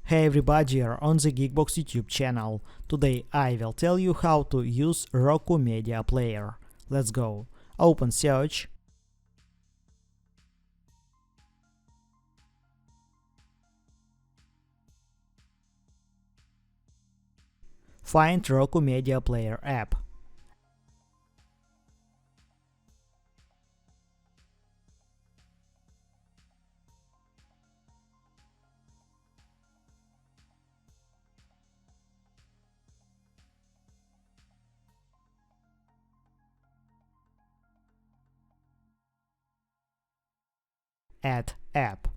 Hey everybody, you're on the GeekBox YouTube channel. Today I will tell you how to use Roku Media Player. Let's go. Open search. Find Roku Media Player app. Add app.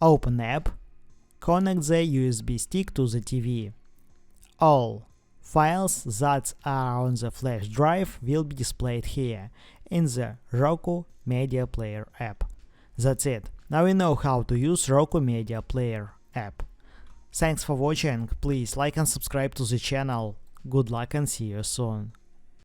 Open app. Connect the USB stick to the TV. All files that are on the flash drive will be displayed here in the Roku Media Player app. That's it. Now we know how to use Roku Media Player app. Thanks for watching. Please like and subscribe to the channel. Good luck and see you soon.